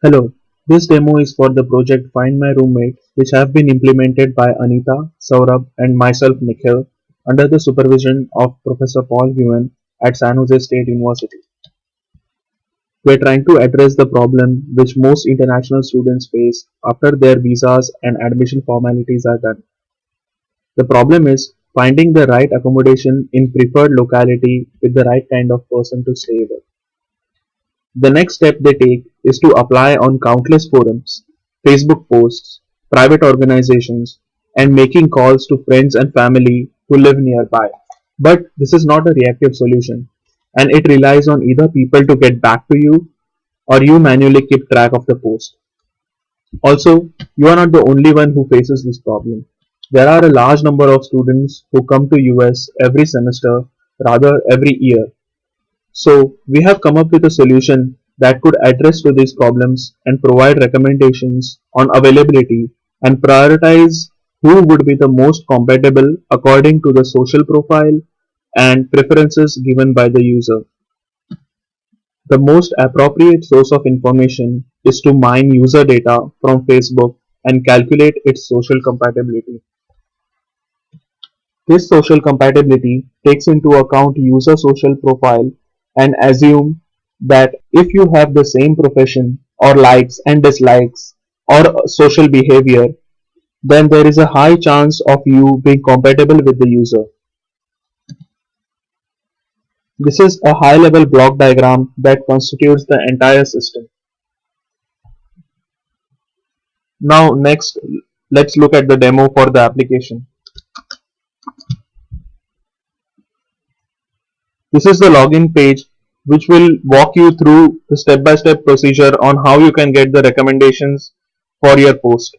Hello, this demo is for the project Find My Roommate, which have been implemented by Anita, Saurabh, and myself Nikhil under the supervision of Professor Paul Hewen at San Jose State University. We are trying to address the problem which most international students face after their visas and admission formalities are done. The problem is finding the right accommodation in preferred locality with the right kind of person to stay with. The next step they take is to apply on countless forums, Facebook posts, private organizations, and making calls to friends and family who live nearby. But this is not a reactive solution, and it relies on either people to get back to you or you manually keep track of the post. Also, you are not the only one who faces this problem. There are a large number of students who come to US every semester, rather every year. So we have come up with a solution that could address to these problems and provide recommendations on availability and prioritize who would be the most compatible according to the social profile and preferences given by the user. The most appropriate source of information is to mine user data from Facebook and calculate its social compatibility. This social compatibility takes into account user social profile and assume that if you have the same profession or likes and dislikes or social behavior, then there is a high chance of you being compatible with the user. This is a high level block diagram that constitutes the entire system. Now next, let's look at the demo for the application. This is the login page which will walk you through the step-by-step procedure on how you can get the recommendations for your post.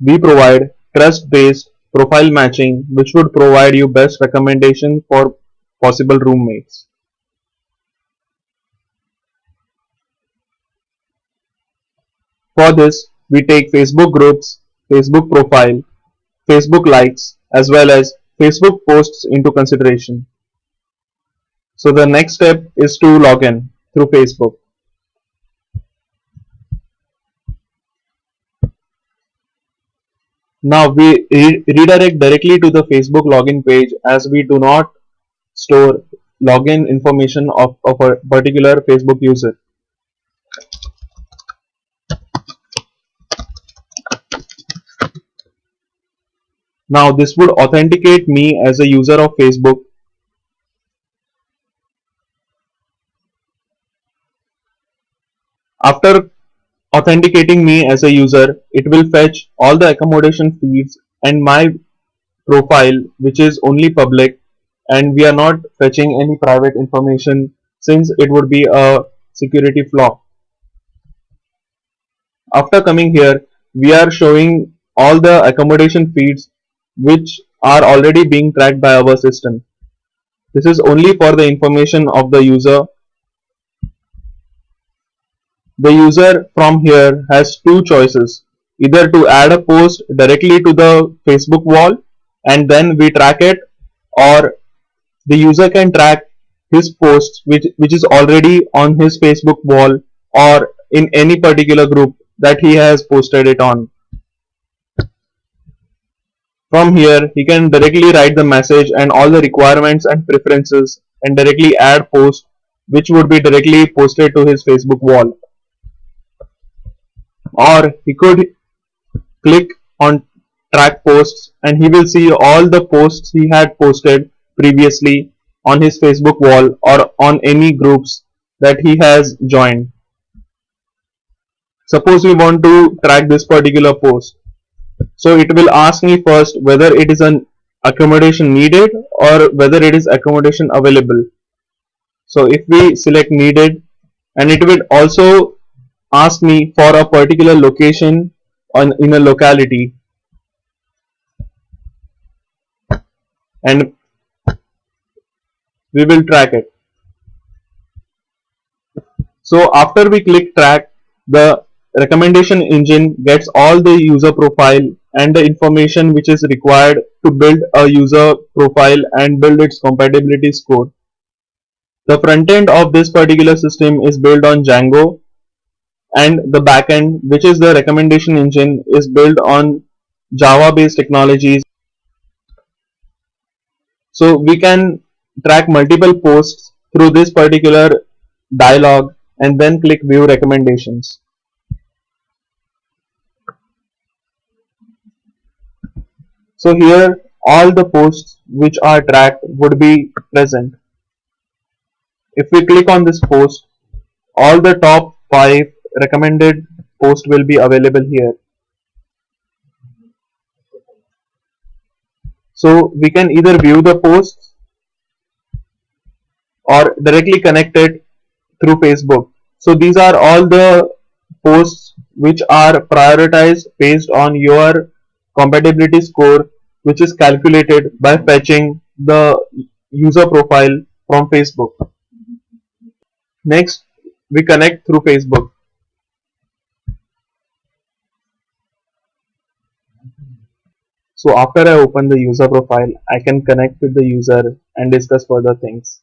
We provide trust-based profile matching which would provide you best recommendation for possible roommates. For this, we take Facebook groups, Facebook profile, Facebook likes as well as Facebook posts into consideration. So the next step is to log in through Facebook. Now we redirect directly to the Facebook login page as we do not store login information of a particular Facebook user. Now this would authenticate me as a user of Facebook. After authenticating me as a user, it will fetch all the accommodation feeds and my profile, which is only public, and we are not fetching any private information since it would be a security flaw. After coming here, we are showing all the accommodation feeds which are already being tracked by our system. This is only for the information of the user. The user from here has two choices, either to add a post directly to the Facebook wall and then we track it, or the user can track his posts which is already on his Facebook wall or in any particular group that he has posted it on. From here, he can directly write the message and all the requirements and preferences and directly add post which would be directly posted to his Facebook wall. Or he could click on track posts and he will see all the posts he had posted previously on his Facebook wall or on any groups that he has joined. Suppose we want to track this particular post. So it will ask me first whether it is an accommodation needed or whether it is accommodation available. So if we select needed, and it will also ask me for a particular location in a locality, and we will track it. So after we click track, the recommendation engine gets all the user profile and the information which is required to build a user profile and build its compatibility score. The front end of this particular system is built on Django, and the back end, which is the recommendation engine, is built on Java based technologies. So we can track multiple posts through this particular dialog and then click view recommendations. So here all the posts which are tracked would be present. If we click on this post, all the top 5 recommended posts will be available here. So we can either view the posts or directly connect it through Facebook. So these are all the posts which are prioritized based on your compatibility score, which is calculated by fetching the user profile from Facebook. Next, we connect through Facebook. So after I open the user profile, I can connect with the user and discuss further things.